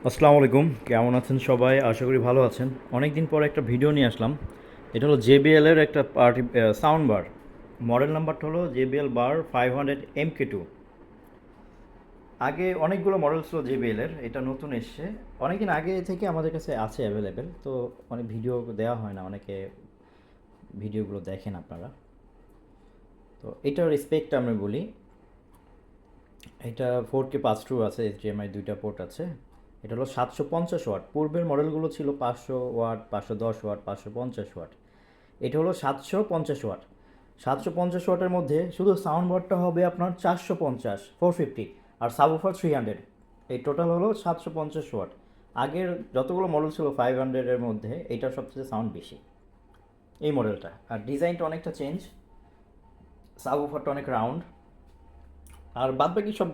আসসালামু আলাইকুম, কেমন আছেন সবাই? আশা করি ভালো আছেন। অনেক দিন পর একটা ভিডিও নিয়ে আসলাম। এটা হলো JBL এর একটা পার্টি সাউন্ড বার। মডেল নাম্বারটা হলো JBL বার 500 MK2। আগে অনেকগুলো মডেল ছিল JBL এর, এটা নতুন এসছে। অনেকদিন আগে থেকে আমাদের কাছে আছে অ্যাভেলেবেল, তো অনেক ভিডিও দেওয়া হয় না, অনেকে ভিডিওগুলো দেখেন আপনারা। তো এটার স্পেকটা আমি বলি। এটা 4K পাস থ্রু আছে, HDMI দুইটা পোর্ট আছে। এটা হলো 750 ওয়াট। পূর্বের মডেলগুলো ছিল 500 ওয়াট, 510 ওয়াট, 550 ওয়াট। এটা হলো 750 ওয়াট। 750 ওয়াটের মধ্যে শুধু সাউন্ড বারটা হবে আপনার 450, আর সাবউফার 300। এই টোটাল হলো 750 ওয়াট। আগের যতগুলো মডেল ছিল 500-এর মধ্যে এইটার সবচেয়ে সাউন্ড বেশি, এই মডেলটা। আর ডিজাইনটা অনেকটা চেঞ্জ, সাবউফারটা অনেক রাউন্ড, আর বাদবাকি সব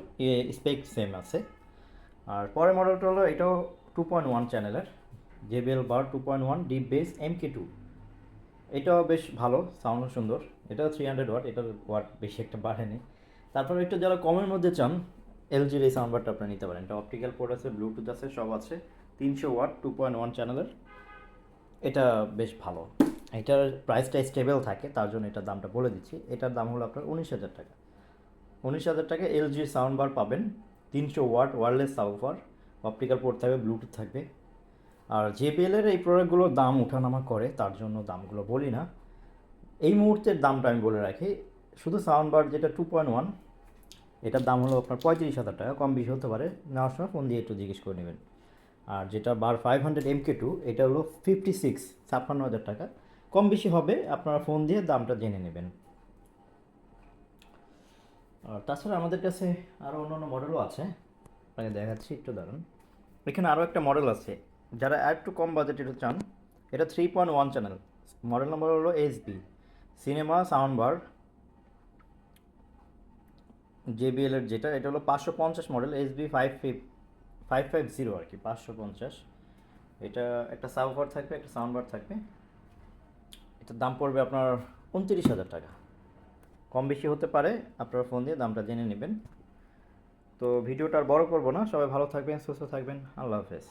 স্পেক সেম আছে। আর পরের মডেলটা হলো এটাও 2.1 চ্যানেলের, JBL বার 2.1 ডিপ বেস MK2। এটাও বেশ ভালো, সাউন্ডও সুন্দর। এটাও 300 ওয়াট, এটার ওয়াট বেশি একটা বাড়েনি। তারপর একটু যারা কমের মধ্যে চান, এলজির এই সাউন্ড বারটা আপনি নিতে পারেন। এটা অপটিক্যাল পোর্ট আছে, ব্লুটুথ আছে, সব আছে। 300 ওয়াট, 2.1 চ্যানেলের। এটা বেশ ভালো। এটার প্রাইসটা স্টেবল থাকে, তার জন্য এটার দামটা বলে দিচ্ছি। এটার দাম হলো আপনার 19,000 টাকা। 19,000 টাকা এলজির সাউন্ড বার পাবেন। 300 watt wireless soundbar, optical port থাকবে, ব্লুটুথ থাকবে। আর জেবিএলের এই প্রোডাক্টগুলোর দাম ওঠানামা করে, তার জন্য দামগুলো বলি না। এই মুহূর্তের দামটা আমি বলে রাখি। শুধু সাউন্ড বার যেটা 2.1, এটার দাম হলো আপনার 35,000 টাকা। কম বেশি হতে পারে, নেওয়ার সময় ফোন দিয়ে একটু জিজ্ঞেস করে নেবেন। আর যেটা বার 500 MK2, এটা হলো 56,000 টাকা। কম বেশি হবে, আপনারা ফোন দিয়ে দামটা জেনে নেবেন। আর তাছাড়া আমাদের কাছে আরও অন্যান্য মডেলও আছে, আপনাকে দেখাচ্ছি, একটু দাঁড়ান। এখানে আরও একটা মডেল আছে, যারা একটু কম বাজেটের চান। এটা 3.1 চ্যানেল, মডেল নাম্বার হলো SB cinema sound bar, JBL এর যেটা। এটা হলো 550 মডেল, SB 550 আর কি, 550। এটা একটা সাবওয়ার থাকবে, একটা সাউন্ড বার থাকবে। এটার দাম পড়বে আপনার 29,000 টাকা। কম বেশি হতে পারে, আপনারা ফোন দিয়ে দামটা জেনে নেবেন। তো ভিডিওটা আর বড় করবো না, সবাই ভালো থাকবেন, সুস্থ থাকবেন, আল্লাহ হাফেজ।